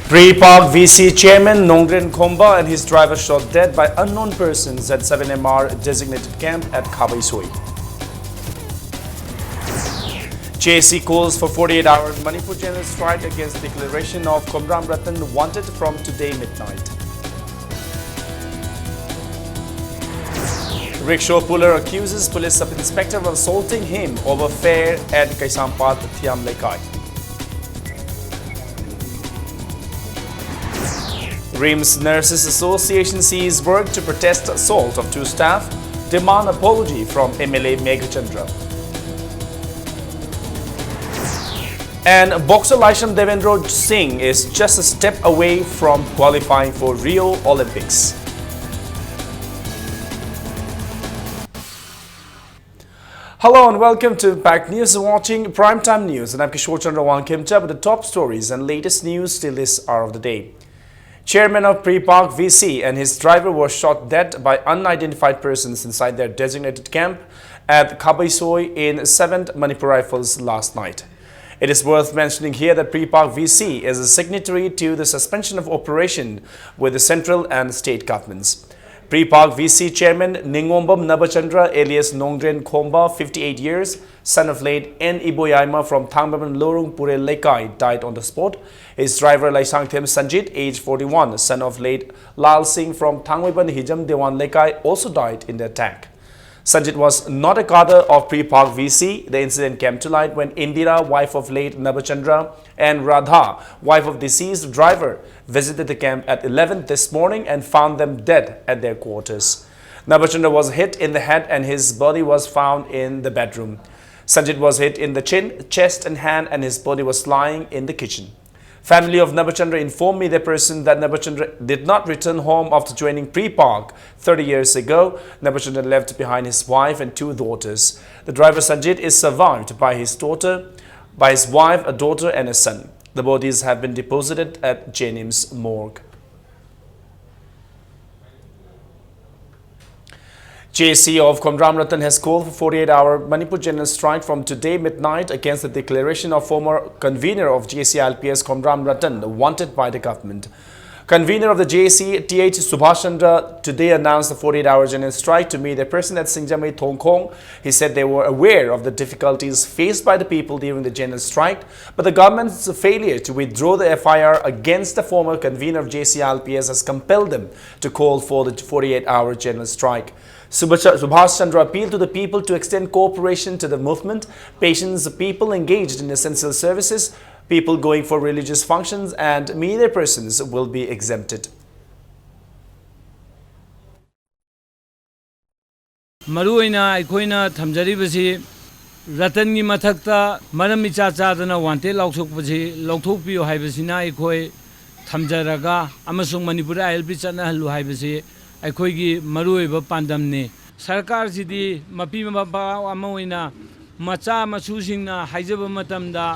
Pre-Park VC chairman Nongren Khomba and his driver shot dead by unknown persons at 7MR designated camp at Khabaisoi. JC calls for 48-hour Manipur general strike against the declaration of Khomram Ratan wanted from today midnight. Rickshaw puller accuses police sub-inspector of assaulting him over fare at Kaisampat Thiam Lekai. RIMS Nurses Association sees work to protest assault of two staff, demand apology from MLA Meghachandra. And boxer Laisham Devendra Singh is just a step away from qualifying for Rio Olympics. Hello and welcome to Impact News. Watching Primetime News, and I'm Kishore Chandra Wankimcha with the top stories and latest news till this hour of the day. Chairman of Pre-Park VC and his driver were shot dead by unidentified persons inside their designated camp at Khabaisoi in 7th Manipur Rifles last night. It is worth mentioning here that Pre-Park VC is a signatory to the suspension of operation with the central and state governments. Pre-Park VC chairman Ningombam Nabachandra alias Nongren Khomba, 58 years, son of late N. Iboyaima from Thangbaban Lorung Pure Lekai, died on the spot. His driver Laisangthem Sanjit, age 41, son of late Lal Singh from Thangbaban Hijam Dewan Lekai, also died in the attack. Sanjit was not a cadre of Pre-Park VC. The incident came to light when Indira, wife of late Nabachandra, and Radha, wife of deceased driver, visited the camp at 11 this morning and found them dead at their quarters. Nabachandra was hit in the head and his body was found in the bedroom. Sanjit was hit in the chin, chest and hand, and his body was lying in the kitchen. Family of Nabachandra informed me that Nabachandra did not return home after joining Pre-Park 30 years ago. Nabachandra left behind his wife and two daughters. The driver Sanjit is survived by his wife, a daughter and a son. The bodies have been deposited at JNIMS morgue. JC of Khomram Ratan has called for 48-hour Manipur general strike from today midnight against the declaration of former convener of JC-ILPS Khomram Ratan wanted by the government. Convener of the JC, T.H. Subhash Chandra, today announced the 48-hour general strike to meet the person at Singjamei Thongkhong. He said they were aware of the difficulties faced by the people during the general strike, but the government's failure to withdraw the FIR against the former convener of JC-ILPS has compelled them to call for the 48-hour general strike. Subhash Chandra appealed to the people to extend cooperation to the movement. Patients, people engaged in essential services, people going for religious functions and media persons will be exempted. Maruina aikoina thamjaribasi Ratangi mathakta maramicha chadana wante lauthokpasi lauthokpiyo haibasina aikoi thamjaraga amasung Manipur ILP chanahallu haibasi अखोगी मरुएब पांडमने सरकार सिदी मपी मपा अमोइना मचा मसुसिंगना हाइजब मतमदा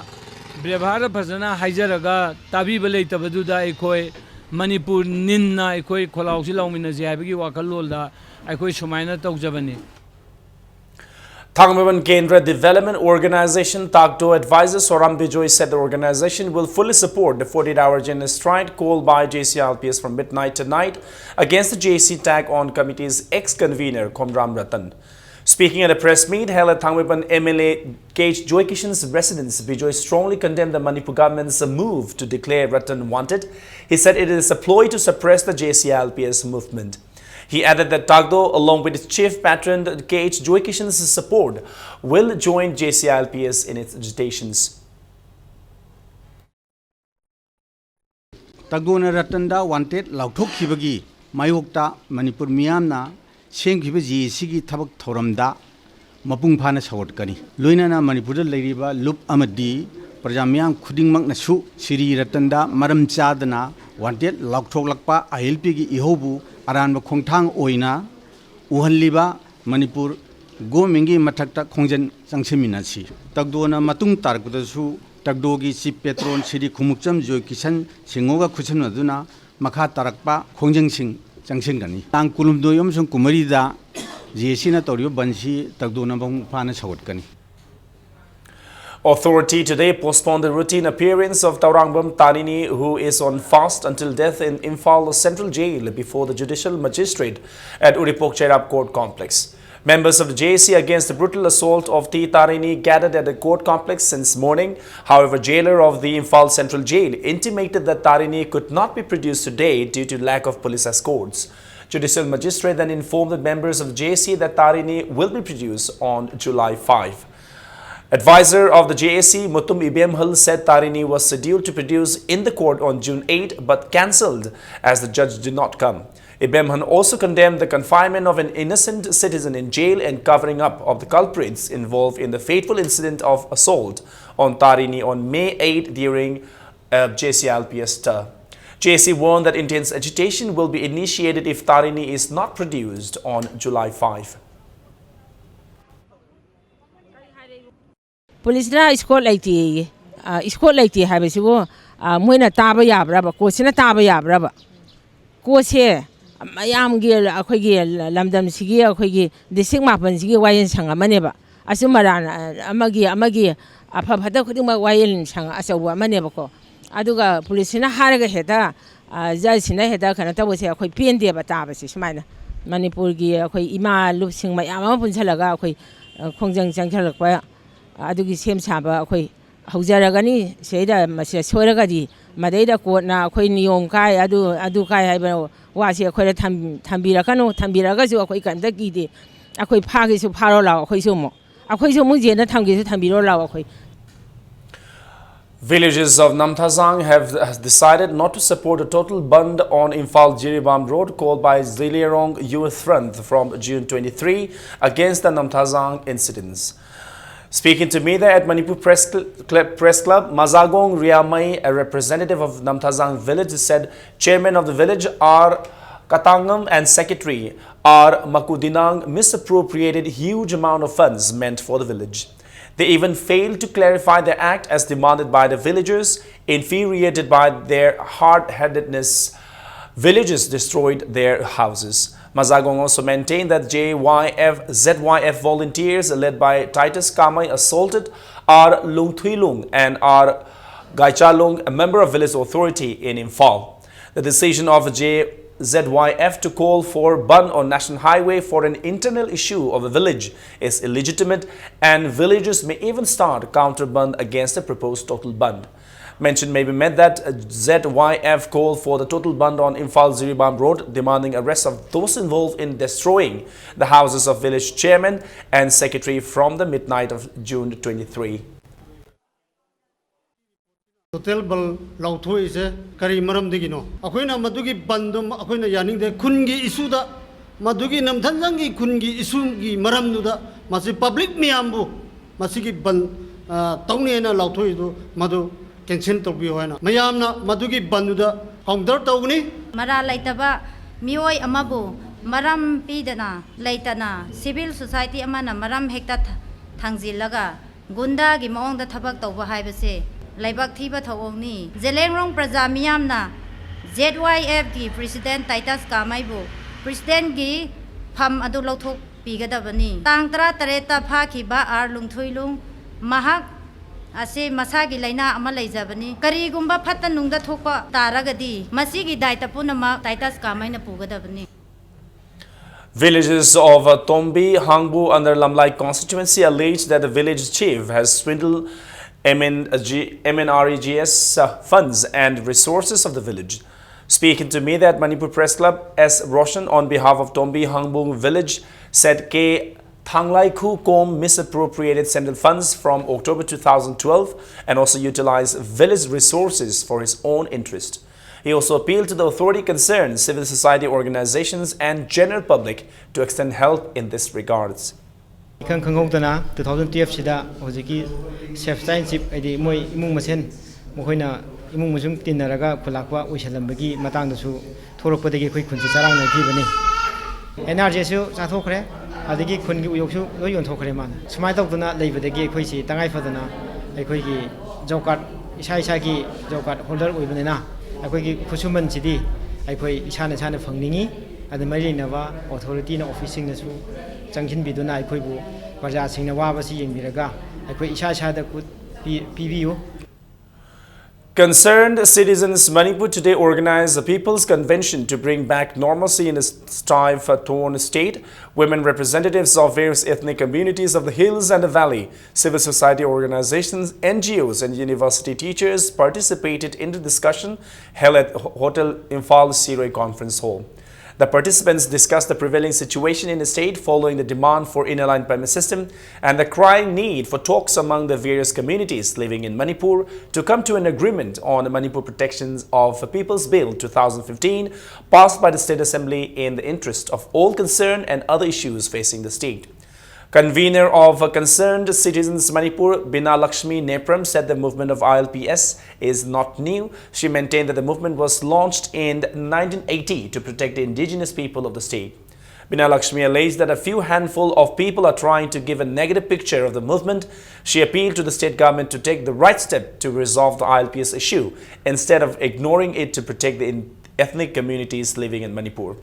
व्यवहार फजना हाइजरगा ताबीब लेतबदुदा अखोय मणिपुर निन्ना अखोय खोलाउसि लाउमिना जेहाबगी वाखलोलदा अखोय सुमाइना तौजबने Thangbaban Kendra Development Organization Takdo advisor Soram Bijoy said the organization will fully support the 48-hour general strike called by JC-ILPS from midnight tonight against the JC tag on committee's ex-convener Khomram Ratan. Speaking at a press meet held at Thangbaban MLA K.H. Joykishan's residence, Bijoy strongly condemned the Manipur government's move to declare Ratan wanted. He said it is a ploy to suppress the JC-ILPS movement. He added that Tagdo, along with its chief patron K.H. Joykishan's support, will join JC-ILPS in its agitations. Tagdona Ratanda wanted Lautok Kibagi, Mayokta, Manipur Miamna, Shenkibaji, Sigi Tabak Thoramda, Mapung Panas Hawkani, Luinana Manipur Ladiba, Lup Amadi, Prajamiam Kuding Magnasu, Siri Ratanda, Madam Chadana, wanted Lautok Lakpa, ILPG Ihobu. Aran Khongthang Oina, Uhanliba, Manipur, Go Mingi Matakta Khongjan Sangseminasi. Tagdona Matung Tarkudasu, Tagdogi Si Petron Siri Kumukcham Joykishan, Singoga Kuchanaduna, Makha Tarakpa, Khongjang Sing, Sangsingani. Tang Kulumdoyum Sung Kumarida, Jesina Torio Bansi, Tagdona Bong Panas Hawkani. Authority today postponed the routine appearance of Taurangbam Tarini, who is on fast until death in Imphal Central Jail before the judicial magistrate at Uripok Cherab Court Complex. Members of the JAC against the brutal assault of T. Tarini gathered at the court complex since morning. However, jailer of the Imphal Central Jail intimated that Tarini could not be produced today due to lack of police escorts. Judicial magistrate then informed the members of the JAC that Tarini will be produced on July 5. Advisor of the JAC, Mutum Ibemhal, said Tarini was scheduled to produce in the court on June 8 but cancelled as the judge did not come. Ibemhan also condemned the confinement of an innocent citizen in jail and covering up of the culprits involved in the fateful incident of assault on Tarini on May 8 during JCLPS tour. JAC warned that intense agitation will be initiated if Tarini is not produced on July 5. Police na escort laiti habisibo moina taba yabraba ko sina taba yabraba ko se mayam gi akhoi gi lamdam sigi akhoi gi district mapan sigi wayen sanga maneba asumaran amagi afa phada khuding ma wayen sanga asawa maneba ko aduga police na haraga heta jai sina heta kana tabo se akhoi pende ba taba se sumaina manipur gi akhoi ima lup sing mayam ma punchalaga akhoi khongjang changkhalakpa adugi sem saba akhoi haujaragani seida masya soiragadi madaida kotna akhoi niyom kai adu kai haiba wase akhoi thambirakanu thambiragasu akhoi kanda gide akhoi phagi su pharo law akhoi su mu jena thamgi su thambiro law akhoi. Villages of Namthazang have decided not to support a total band on Imphal Jiribam Road called by Zilirong Youth Front from June 23 against the Namthazang incidents. Speaking to media at Manipur Press Club, Mazagong Riamai, a representative of Namthazang village, said chairman of the village R. Katangam and secretary R. Makudinang misappropriated huge amount of funds meant for the village. They even failed to clarify their act as demanded by the villagers. Infuriated by their hard-headedness, villagers destroyed their houses. Mazagong also maintained that ZYF volunteers led by Titus Kamai assaulted R. Lungthuilung and R. Gaichalung, a member of village authority in Imphal. The decision of ZYF to call for ban on national highway for an internal issue of a village is illegitimate, and villagers may even start counter ban against the proposed total ban. Mention may be made that ZYF called for the total ban on Imphal Jiribam Road, demanding arrest of those involved in destroying the houses of village chairman and secretary from the midnight of June 23. Hotel bal lauthoi is kari maram digino akoina madugi bandum akoina yaning de kungi isuda madugi namthanjangi kungi isungi maram nuda masi public miambu masigi ban tawni na lauthoi do madu cancel to bi hoina mayamna madugi banduda counter tawni mara laitaba mioi amabu maram pidana laitana civil society amana maram hekta thangjilaga gunda gi maong da thabak tawba haibase Laibak Thiba Thawongni, Zelengrong Praja Miyamna, ZYF gi President Titus Kamaibu, President gi Pham Adu Lauthok Pigadabani, Tang Tara Tareta Phakiba Ar Lungthuilung, Mahak Ase Masagi Laina Amalaizabani, Karigumba Patanungda Thopa Taragadi, Masigi Daita Punama, Titus Kamaina Pugadabani. Villages of Tombi, Hangbu under Lamlai constituency allege that the village chief has swindled MNREGS funds and resources of the village. Speaking to me at Manipur Press Club, S. Roshan on behalf of Tombi Hangbung village said K. Thanglai Khu Kom misappropriated central funds from October 2012 and also utilized village resources for his own interest. He also appealed to the authority concerned, civil society organizations and general public to extend help in this regards. 2012 sida hojiki self-styleship adi moi imung masen mohoina imung musum tinaraga khulakwa uisalambagi matangdasu thorokpadagi khoi khunsi charang na thibani NRJ su chathokre adigi khungi uyoksu loi yonthokre man smai tawduna leibadagi khoi si tangai fadana akhoi gi jawkat isa gi jawkat holder oibanena akhoi gi khusuman sidi akhoi isana chana phangningi adamari nawa authority na officing na su changhin biduna akhoi bu Praja Singna Wabasi Yingbiraga, I quit Isha Shada could PBU. Concerned citizens Manipur today organized a people's convention to bring back normalcy in a strife-torn state. Women representatives of various ethnic communities of the hills and the valley, civil society organizations, NGOs and university teachers participated in the discussion held at Hotel Imphal Siroi Conference Hall. The participants discussed the prevailing situation in the state following the demand for inner-line permit system and the crying need for talks among the various communities living in Manipur to come to an agreement on the Manipur Protections of People's Bill 2015 passed by the State Assembly in the interest of all concerned and other issues facing the state. Convener of Concerned Citizens Manipur, Bina Lakshmi Nepram, said the movement of ILPS is not new. She maintained that the movement was launched in 1980 to protect the indigenous people of the state. Bina Lakshmi alleged that a few handful of people are trying to give a negative picture of the movement. She appealed to the state government to take the right step to resolve the ILPS issue instead of ignoring it to protect the ethnic communities living in Manipur.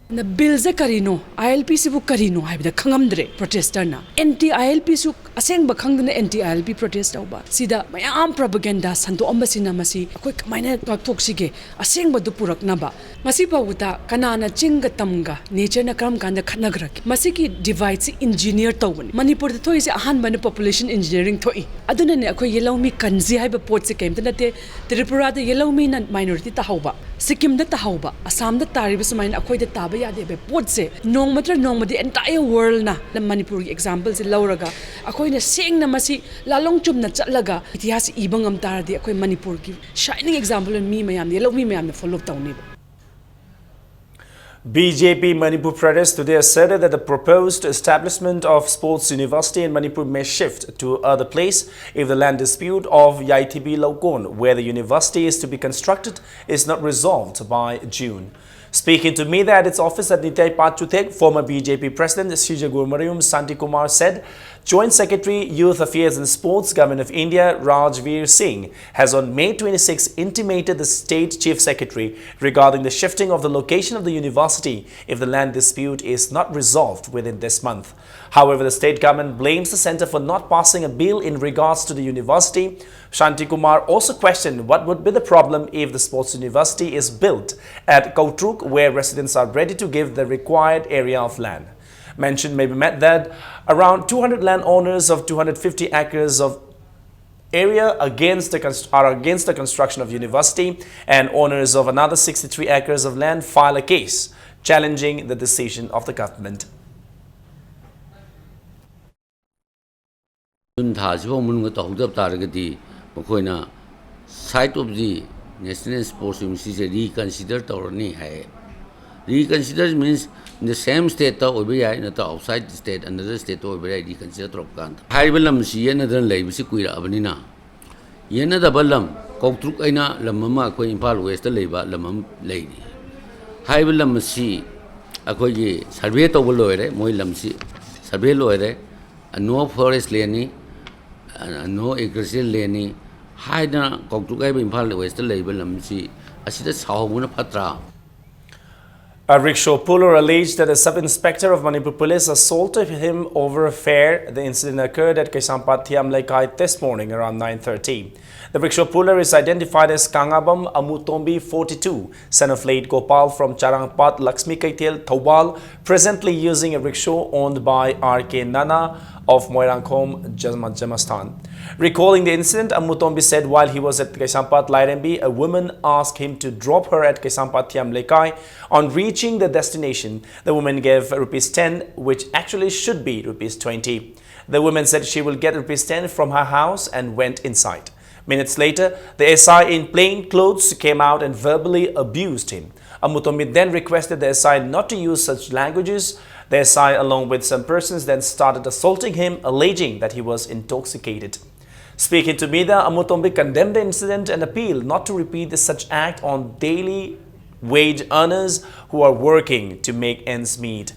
The bills karino ILP sibu karino haibda khangamdre protester na anti ILP su aseng ba khangdana anti ILP protest ba sida mayam propaganda santo ambasina masi akoi kamaina toksige aseng ba du purak na ba masi pawuta kanana chinga tamga nature na karam kanda khanagrak masi ki divide si engineer tawni manipur da thoi se ahan ban population engineering thoi aduna ne akoi yelawmi kanji haiba pot se kemta nate tripura da yelawmi na minority ta hauba sikkim da ta hauba assam da tariba sumain akoi da taba yade be pot se nong matra nong madi entire world na manipur example se lauraga akoi na seng na masi lalong chum na chatlaga itihas ibangam taradi akoi manipur ki shining example mi mayam yelawmi mayam na follow tawni BJP Manipur Pradesh today asserted that the proposed establishment of Sports University in Manipur may shift to other place if the land dispute of Yaithibi Laukon, where the university is to be constructed, is not resolved by June. Speaking to media at its office at Nitai Pachutek, former BJP President Srija Gurmarium Santi Kumar said, Joint Secretary Youth Affairs and Sports, Government of India Rajveer Singh has on May 26 intimated the State Chief Secretary regarding the shifting of the location of the university if the land dispute is not resolved within this month. However, the state government blames the centre for not passing a bill in regards to the university. Shanti Kumar also questioned what would be the problem if the sports university is built at Kautruk, where residents are ready to give the required area of land. Mention may be met that around 200 landowners of 250 acres of area are against the construction of university, and owners of another 63 acres of land file a case challenging the decision of the government. Site of the National Sports University reconsider reconsider means in the same state not outside the state, another state reconsider Tropkan. Haibalam si another lay with Kuira Abanina. Yena the Balam, Koktruk Aina, Lamama, Queen Pal West Leba, Lamam lady. Haibalam si Akoye, Sarveto Loere, Moilam si, Sarve Loere, and no forest leni, and no aggressive leni. Haida Koktukai in Pal West label si, as it is how Patra. A rickshaw puller alleged that a sub-inspector of Manipur Police assaulted him over a fare. The incident occurred at Kaisampat Thiam Laikai this morning around 9:30. The rickshaw puller is identified as Kangabam Amutombi 42, son of late Gopal from Charangpat Lakshmi Kaitel, Thobal, presently using a rickshaw owned by R.K. Nana of Moirangkhom, Jamastan. Recalling the incident, Amutombi said while he was at Kaisampat Lairembi, a woman asked him to drop her at Kaisampat Thiam Laikai. On reaching the destination, the woman gave rupees 10, which actually should be rupees 20. The woman said she will get rupees 10 from her house and went inside. Minutes later, the SI in plain clothes came out and verbally abused him. Amutombi then requested the SI not to use such languages. The SI, along with some persons, then started assaulting him, alleging that he was intoxicated. Speaking to media, Amutombi condemned the incident and appealed not to repeat such act on daily wage earners who are working to make ends meet.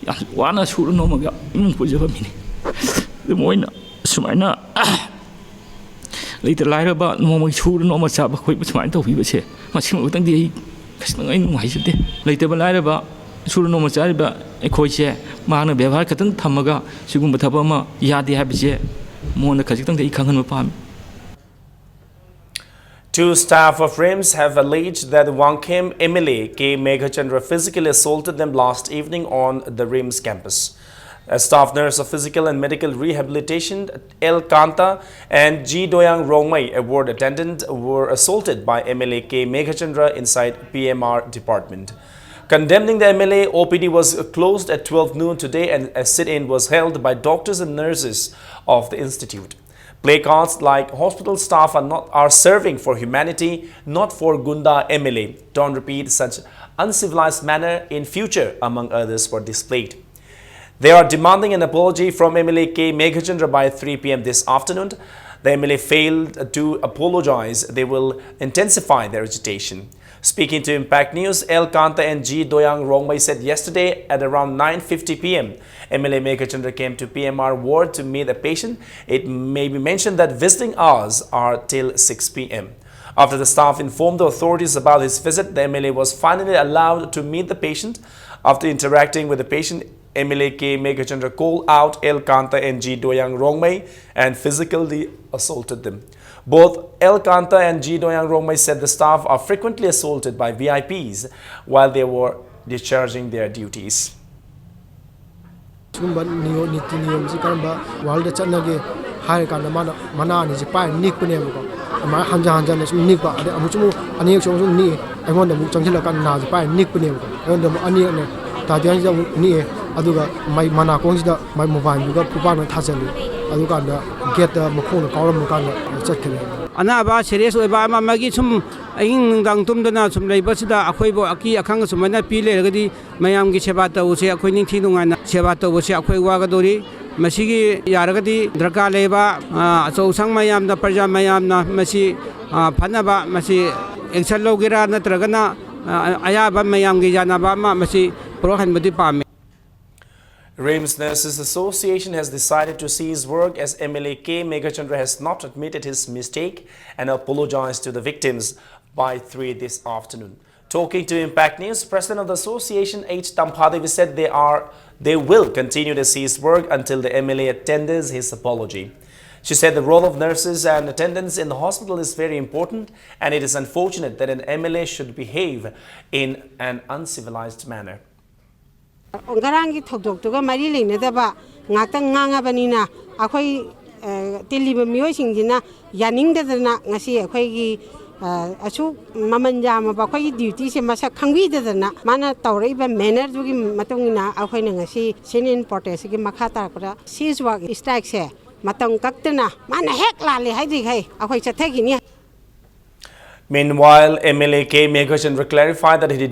वाना सूर नोमगा पुजब mini Moina सुमाइना लेते लाइरबा नोम सूर नोम चाब खोई सुमाइन तौबीबसे मसिम उतंदी कसनंग नुहाइसते लेते लाइरबा सूर नोम चारिबा एखोइसे माना व्यवहार खतंग थमगा सिगुम थबमा यादे हाबिसे मोन खजितंग खंगन palm. Two staff of RIMS have alleged that Wangkhem MLA K. Meghachandra physically assaulted them last evening on the RIMS campus. A staff nurse of physical and medical rehabilitation, L. Kanta and G. Doyang Rongmei, a ward attendant, were assaulted by MLA K. Meghachandra inside PMR department. Condemning the MLA, OPD was closed at 12 noon today and a sit-in was held by doctors and nurses of the institute. Placards like hospital staff are serving for humanity, not for Gunda MLA. Don't repeat such uncivilized manner in future, among others, were displayed. They are demanding an apology from MLA K. Meghachandra by 3 p.m. this afternoon. The MLA failed to apologize. They will intensify their agitation. Speaking to Impact News, L. Kanta and G. Doyang Rongmei said yesterday at around 9:50 p.m. MLA Meghachandra came to PMR ward to meet a patient. It may be mentioned that visiting hours are till 6 p.m. After the staff informed the authorities about his visit, the MLA was finally allowed to meet the patient. After interacting with the patient, MLA K. Meghachandra called out L. Kanta and G. Doyang Rongmei and physically assaulted them. Both L. Kanta and G. Doyang Rongmei said the staff are frequently assaulted by VIPs while they were discharging their duties. aduga mai mana kong sida mai mobile juga pupana thasali aduga da get makhona kawram kan chakhile ana ba serious oi ba ma magi sum aing dang tum dana sum lei ba sida akhoi bo aki akhang sum na pi le gadi mayam gi seba ta use akhoi ning thi dunga na seba ta use akhoi wa ga dori masigi yaragadi draka leba achou sang mayam da parja mayam na masi phana ba masi action logira natragana aya ba mayam gi jana ba ma masi prohan badi pam. RIMS Nurses Association has decided to cease work as MLA K. Meghachandra has not admitted his mistake and apologized to the victims by 3 this afternoon. Talking to Impact News, President of the Association H. Tampadevi said they will continue to cease work until the MLA tenders his apology. She said the role of nurses and attendants in the hospital is very important and it is unfortunate that an MLA should behave in an uncivilized manner. Ongarangi thokdoktuga mari leinadaba ngatang ngangabani akhoi tiliba mioi singjina yaningdadana ngasi akhoi gi asu mamanjama ba akhoi duty se masa khangwidadana mana tawreiba manner dugi matongina akhoi ngasi sinin protest gi makha tarpara seize work strike se matong kaktana mana hek lale haidi khai akhoi chathegini. Meanwhile, MLA K. Meghachandra clarified that he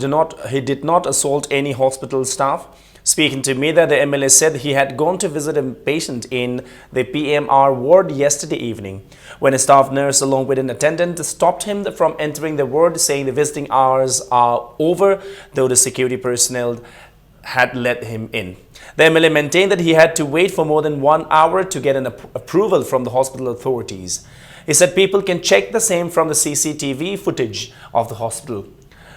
did not assault any hospital staff. Speaking to media, the MLA said he had gone to visit a patient in the PMR ward yesterday evening when a staff nurse along with an attendant stopped him from entering the ward, saying the visiting hours are over, though the security personnel had let him in. The MLA maintained that he had to wait for more than 1 hour to get an approval from the hospital authorities. He said people can check the same from the CCTV footage of the hospital.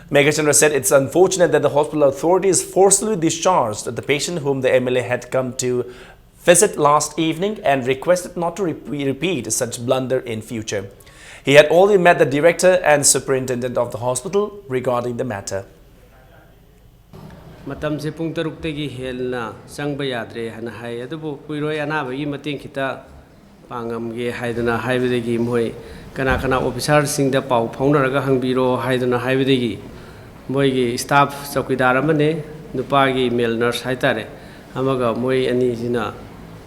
Meghachandra said it's unfortunate that the hospital authorities forcibly discharged the patient whom the MLA had come to visit last evening and requested not to repeat such blunder in future. He had already met the director and superintendent of the hospital regarding the matter. Matam se pung taruk tegi helna sangba yadre hana hai adubu kuiroi anaba yi mating kita pangam ge haidana haibedegi moi kana officer sing da pau phaunaraga hangbiro haidana haibedegi moi gi staff chokidar amane nupa gi male nurse haitare amaga moi ani jina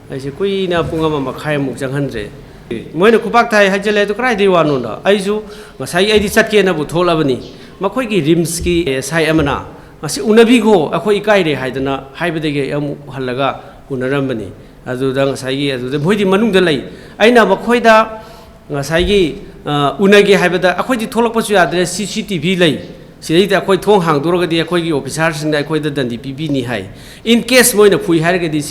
aise kuina pungama makhai muk janghanre moi na kupak thai hajale to krai di wanu na aisu ngasai aidi chatke na bu tholabani makhoi gi RIMS ki sai amana masi unabi go akhoi kai re haidana haibedegi amu halaga unarambani adudang ngasai adude moidi manung da lai aina makhoida ngasai unagi haibada akhoi di tholak pasu yadre CCTV lai सिदैते अखोई थोंग हांगदोरगदी अखोई officers अखोई दंडी पीबीनी है in case मोइन फुई हारगदी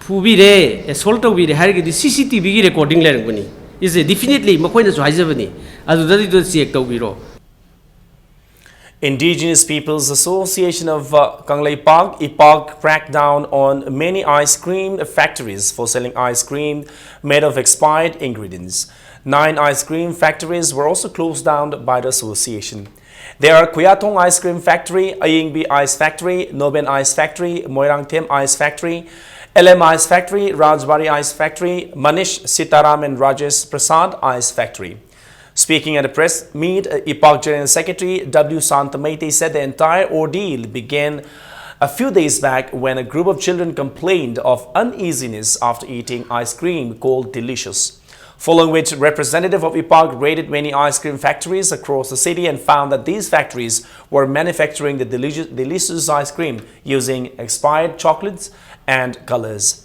फुबीरे एसोल्ट तौबीरे हारगदी CCTV की रिकॉर्डिंग लेरंगबनी इज डेफिनेटली मखोइना जो हाइजबनी अदुददी चेक तौबीरो Indigenous Peoples Association of Kangleipak, IPAG, cracked down on many ice cream factories for selling ice cream made of expired ingredients. 9 ice cream factories were also closed down by the association. There are Kuyatong Ice Cream Factory, Ayingbi Ice Factory, Noben Ice Factory, Moirangthem Ice Factory, LM Ice Factory, Rajbari Ice Factory, Manish Sitaram and Rajesh Prasad Ice Factory. Speaking at a press meet, IPAG General Secretary W. Santamaite said the entire ordeal began a few days back when a group of children complained of uneasiness after eating ice cream called Delicious. Following which, representative of IPAG raided many ice cream factories across the city and found that these factories were manufacturing the delicious ice cream using expired chocolates and colors.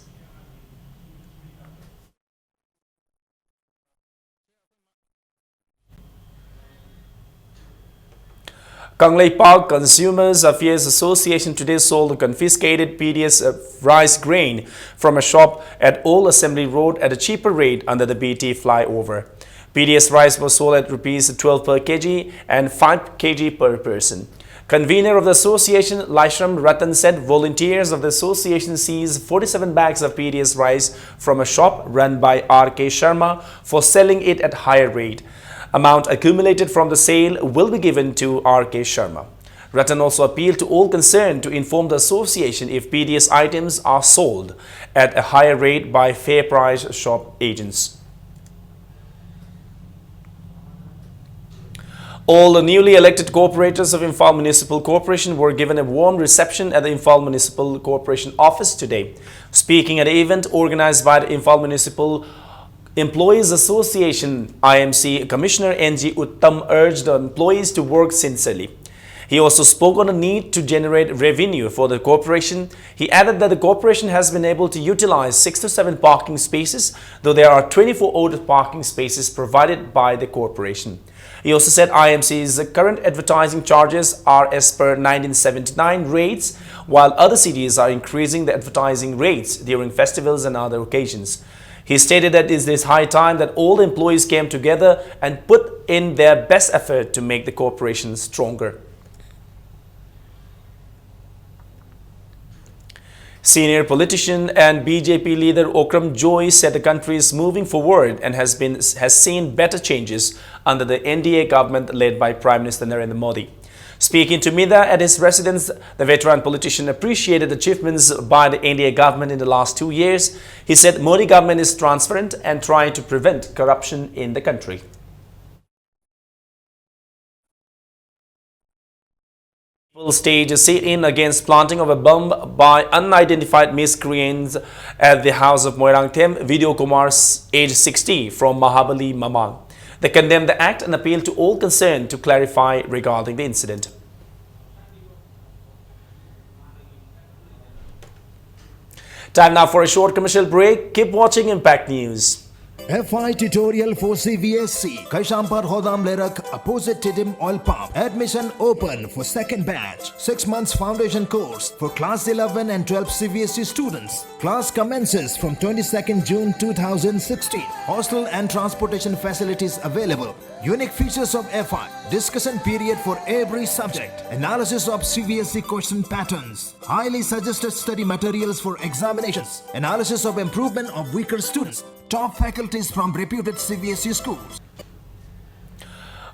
Kangleipak Consumers Affairs Association today sold the confiscated PDS rice grain from a shop at Old Assembly Road at a cheaper rate under the BT flyover. PDS rice was sold at Rs 12 per kg and 5 kg per person. Convener of the association, Laishram Ratan, said volunteers of the association seized 47 bags of PDS rice from a shop run by R.K. Sharma for selling it at higher rate. Amount accumulated from the sale will be given to R.K. Sharma. Ratan also appealed to all concerned to inform the association if PDS items are sold at a higher rate by fair price shop agents. All the newly elected corporators of Imphal Municipal Corporation were given a warm reception at the Imphal Municipal Corporation office today. Speaking at an event organized by the Imphal Municipal Employees Association, IMC Commissioner N.G. Uttam urged the employees to work sincerely. He also spoke on the need to generate revenue for the corporation. He added that the corporation has been able to utilize 6 to 7 parking spaces, though there are 24 odd parking spaces provided by the corporation. He also said IMC's current advertising charges are as per 1979 rates, while other cities are increasing the advertising rates during festivals and other occasions. He stated that it is high time that all the employees came together and put in their best effort to make the corporation stronger. Senior politician and BJP leader Okram Joy said the country is moving forward and has seen better changes under the NDA government led by Prime Minister Narendra Modi. Speaking to media at his residence, the veteran politician appreciated the achievements by the NDA government in the last 2 years. He said Modi government is transparent and trying to prevent corruption in the country. People staged a sit-in against planting of a bomb by unidentified miscreants at the house of Moirangthem Video Kumar, age 60, from Mahabali, Mamang. They condemned the act and appealed to all concerned to clarify regarding the incident. Time now for a short commercial break. Keep watching Impact News. FI tutorial for CVSC. Kaishampar Hodam Lerak, opposite Tidim Oil Pump. Admission open for second batch. 6 months foundation course for class 11 and 12 CVSC students. Class commences from 22nd June 2016. Hostel and transportation facilities available. Unique features of FI. Discussion period for every subject. Analysis of CVSC question patterns. Highly suggested study materials for examinations. Analysis of improvement of weaker students. Top faculties from reputed CVSC schools.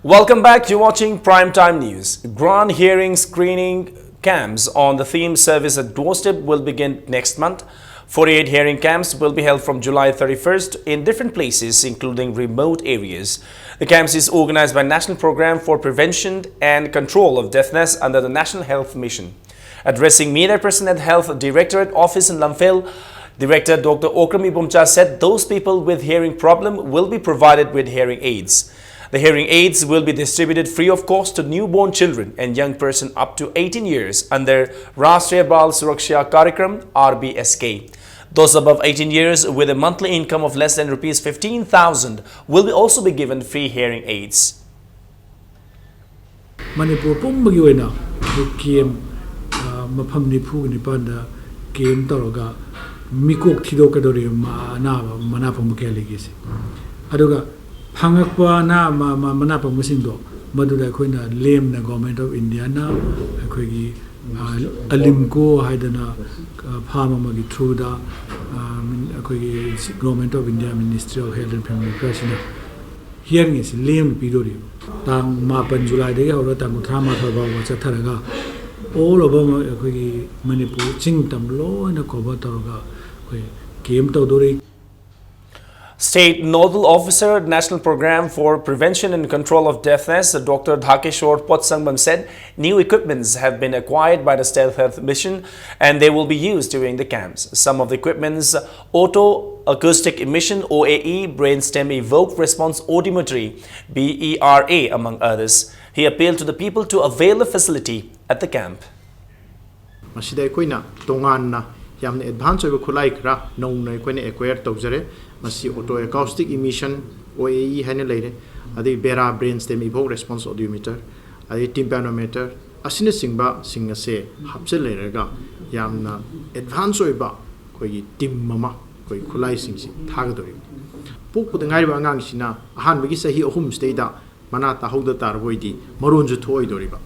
Welcome back. You're watching Primetime News. Grand hearing screening camps on the theme service at doorstep will begin next month. 48 hearing camps will be held from July 31st in different places, including remote areas. The camps is organized by National Program for Prevention and Control of Deafness under the National Health Mission. Addressing media person at Health Directorate Office in Lamphel, Director Dr. Okram Ibumcha said those people with hearing problem will be provided with hearing aids. The hearing aids will be distributed free of cost to newborn children and young person up to 18 years under Rashtriya Bal Suraksha Karikram RBSK. Those above 18 years with a monthly income of less than Rs 15,000 will also be given free hearing aids. Manipur pumbagi oina game mafam nipu nipanda game toroga mikok thidokadori manapam keligisi aduga phangakpa na manapam musingdo maduda khoina lemna government of India na khoigi alimco haidana farm amagi through the government of India Ministry of Health and Family Affairs hearing is lem pidori tang mapan July de aura tang thrama thaba chatharaga all of Manipur chingtam lo na cover toroga game tawdori. State Nodal Officer, National Program for Prevention and Control of Deafness, Dr. Dhakeshwar Potsangbam said new equipments have been acquired by the State Health Mission and they will be used during the camps. Some of the equipments, Auto Acoustic Emission OAE, Brainstem Evoked Response Audiometry BERA, among others. He appealed to the people to avail the facility at the camp. Yamne advance over Kulai Kra, known acquire Togzere, Masi Auto Acoustic Emission OAE Hanelade, Adi Bera Brainstem Evoked Response Audiometer, Adi Timpanometer, Asina Singba, Singa Se, Hapselega, Yamna advance over Koi Tim Mama, Koi Kulai Singsi, Tagadori. Pook with the Naiwangang Sina, Han Vigisa he homestayda, Manata Hoda Tarvoidi, Marunja Toy Doriba.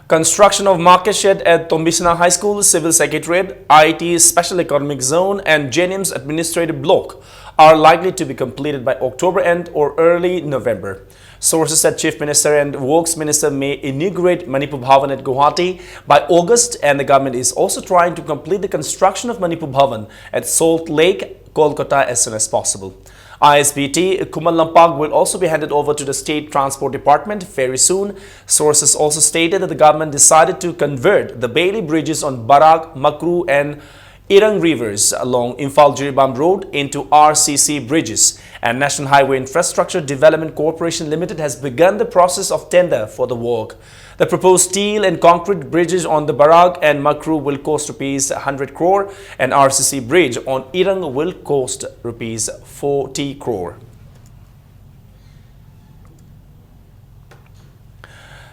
Construction of market shed at Tombisana High School, Civil Secretariat, IT Special Economic Zone and JNIMS Administrative Block are likely to be completed by October end or early November. Sources said Chief Minister and Works Minister may inaugurate Manipur Bhavan at Guwahati by August, and the government is also trying to complete the construction of Manipur Bhavan at Salt Lake, Kolkata as soon as possible. ISBT Kumal Lampak will also be handed over to the State Transport Department very soon. Sources also stated that the government decided to convert the Bailey bridges on Barak, Makru and Irang rivers along Imphal-Jiribam Road into RCC bridges, and National Highway Infrastructure Development Corporation Limited has begun the process of tender for the work. The proposed steel and concrete bridges on the Barak and Makru will cost rupees 100 crore and RCC bridge on Irang will cost rupees 40 crore.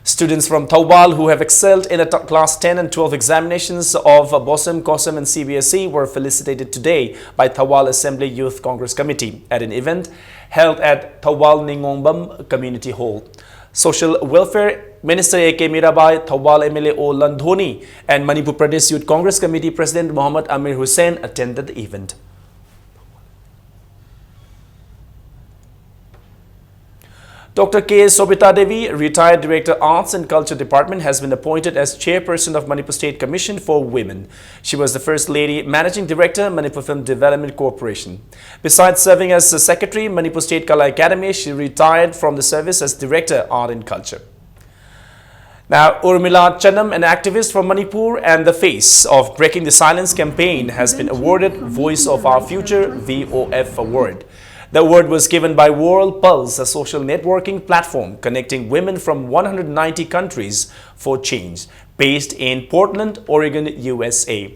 Students from Thawbal who have excelled in the class 10 and 12 examinations of BOSM, COSM and CBSE were felicitated today by Thawbal Assembly Youth Congress Committee at an event held at Thawbal Ningongbam Community Hall. Social Welfare Minister A.K. Mirabai, Thawbal MLA O. Landhoni and Manipur Pradesh Youth Congress Committee President Muhammad Amir Hussain attended the event. Dr. K. Sobita Devi, retired Director Arts and Culture Department, has been appointed as Chairperson of Manipur State Commission for Women. She was the First Lady Managing Director, Manipur Film Development Corporation. Besides serving as Secretary, Manipur State Kala Academy, she retired from the service as Director, Art and Culture. Now, Urmila Channam, an activist from Manipur and the face of Breaking the Silence campaign, has been awarded Voice of Our Future VOF Award. The award was given by World Pulse, a social networking platform connecting women from 190 countries for change, based in Portland, Oregon, USA.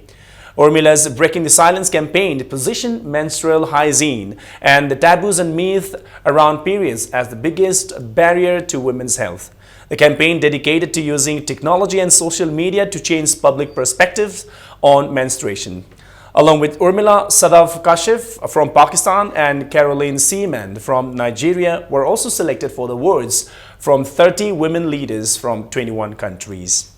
Urmila's Breaking the Silence campaign positioned menstrual hygiene and the taboos and myths around periods as the biggest barrier to women's health. The campaign dedicated to using technology and social media to change public perspectives on menstruation. Along with Urmila, Sadaf Kashif from Pakistan and Caroline Seaman from Nigeria were also selected for the awards from 30 women leaders from 21 countries.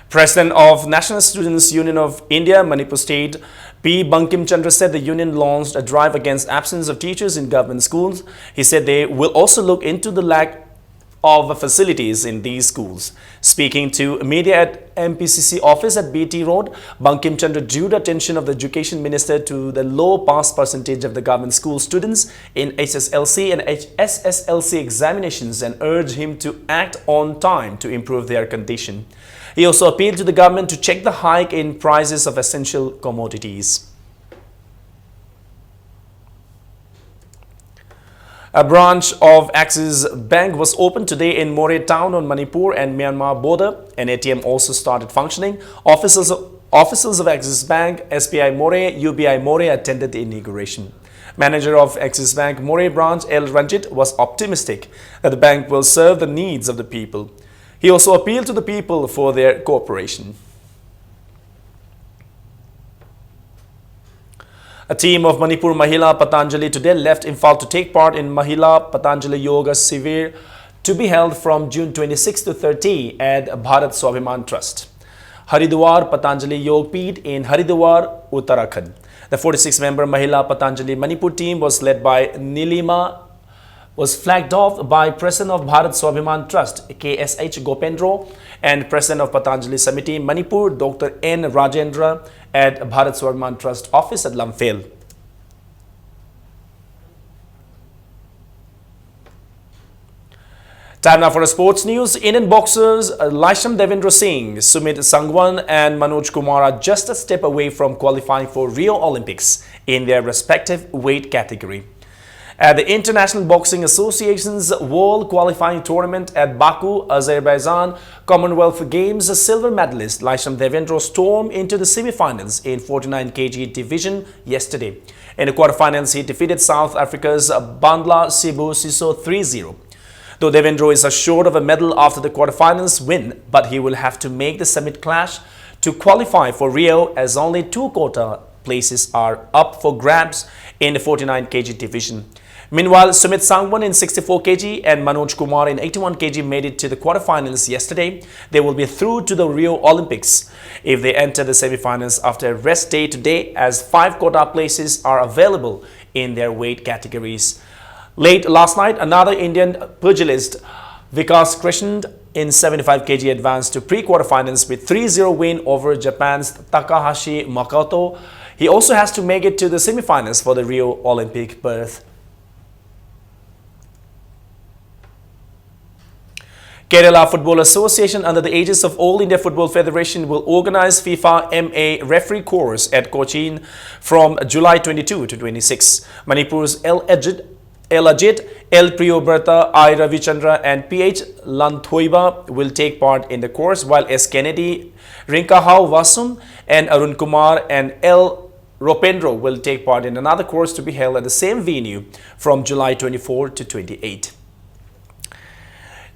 President of National Students Union of India, Manipur State, P. Bankim Chandra said the union launched a drive against absence of teachers in government schools. He said they will also look into the lack of facilities in these schools. Speaking to media at MPCC office at BT Road, Bankim Chandra drew the attention of the Education Minister to the low pass percentage of the government school students in HSLC and SSLC examinations and urged him to act on time to improve their condition. He also appealed to the government to check the hike in prices of essential commodities. A branch of Axis Bank was opened today in Moreh town on Manipur and Myanmar border. An ATM also started functioning. Officers Officials of Axis Bank, SBI More, UBI More attended the inauguration. Manager of Axis Bank More branch, L. Ranjit, was optimistic that the bank will serve the needs of the people. He also appealed to the people for their cooperation. A team of Manipur Mahila Patanjali today left Imphal to take part in Mahila Patanjali Yoga Sivir to be held from June 26 to 30 at Bharat Swabhiman Trust, Haridwar Patanjali Yoga Peeth in Haridwar, Uttarakhand. The 46-member Mahila Patanjali Manipur team was led by Nilima, was flagged off by President of Bharat Swabhiman Trust, KSH Gopendro, and President of Patanjali Samiti Manipur, Dr. N. Rajendra, at Bharat Swabhiman Trust office at Lamphel. Time now for sports news. Indian boxers Laisham Devendra Singh, Sumit Sangwan and Manoj Kumar are just a step away from qualifying for Rio Olympics in their respective weight category. At the International Boxing Association's World Qualifying Tournament at Baku, Azerbaijan Commonwealth Games, silver medalist Laisham Devendra stormed into the semi-finals in 49 kg division yesterday. In the quarterfinals, he defeated South Africa's Bandla Sibu Siso 3-0. Though Devendra is assured of a medal after the quarterfinals win, but he will have to make the summit clash to qualify for Rio, as only 2 quota places are up for grabs in the 49 kg division. Meanwhile, Sumit Sangwan in 64 kg and Manoj Kumar in 81 kg made it to the quarterfinals yesterday. They will be through to the Rio Olympics if they enter the semi-finals after a rest day today, as 5 quota places are available in their weight categories. Late last night, another Indian pugilist, Vikas Krishan, in 75 kg advanced to pre-quarterfinals with 3-0 win over Japan's Takahashi Makoto. He also has to make it to the semi-finals for the Rio Olympic berth. Kerala Football Association, under the aegis of All India Football Federation, will organize FIFA MA referee course at Cochin from July 22 to 26. Manipur's El Ajit, El Priyoberta, I Ravichandra and PH Lanthoiba will take part in the course, while S. Kennedy, Rinkahau Vasum and Arun Kumar and L. Ropendro will take part in another course to be held at the same venue from July 24 to 28.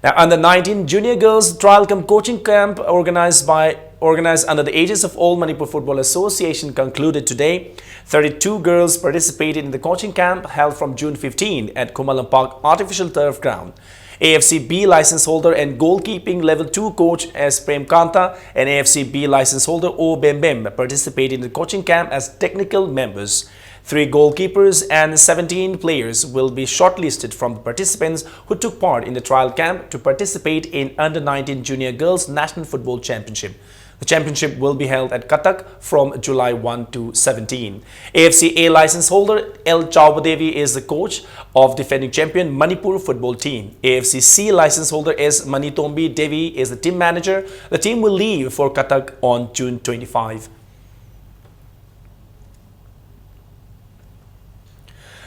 Now, under 19 junior girls trial coaching camp organized under the aegis of All Manipur Football Association concluded today. 32 girls participated in the coaching camp held from June 15 at Kumalampak Artificial Turf Ground. AFC B license holder and goalkeeping level 2 coach S. Prem Kanta and AFC B license holder O. Bembem participated in the coaching camp as technical members. 3 goalkeepers and 17 players will be shortlisted from the participants who took part in the trial camp to participate in Under-19 Junior Girls National Football Championship. The championship will be held at Cuttack from July 1 to 17. AFC A license holder L. Chaubadevi is the coach of defending champion Manipur football team. AFC C license holder S. Manitombi Devi is the team manager. The team will leave for Cuttack on June 25.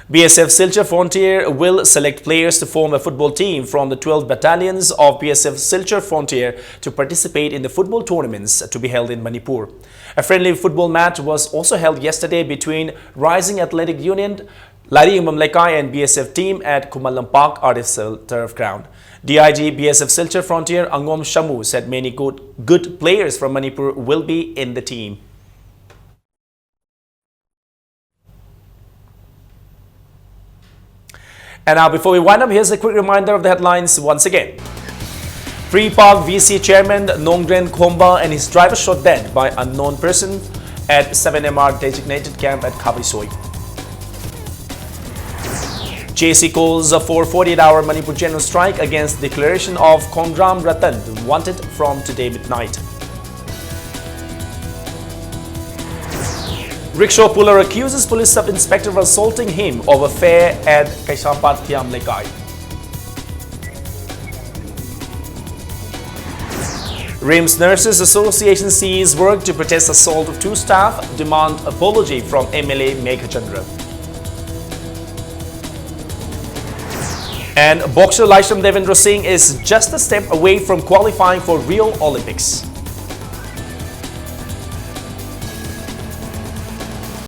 BSF Silchar Frontier will select players to form a football team from the 12 battalions of BSF Silchar Frontier to participate in the football tournaments to be held in Manipur. A friendly football match was also held yesterday between Rising Athletic Union, Lari Mamlekai and BSF team at Kumalampak Artificial Turf Ground. DIG BSF Silchar Frontier Angom Shamu said many good players from Manipur will be in the team. And now, before we wind up, here's a quick reminder of the headlines once again. Pre-Park VC Chairman Nongren Khomba and his driver shot dead by unknown person at 7MR designated camp at Khabisoi. JC calls for 48-hour Manipur general strike against declaration of Kongram Ratan wanted from today midnight. Rickshaw puller accuses police sub-inspector of assaulting him over fare at Kaishampat Thiam Lekai. RIMS Nurses Association sees work to protest assault of 2 staff, demand apology from MLA Meghachandra. And boxer Laisham Devendra Singh is just a step away from qualifying for Rio Olympics.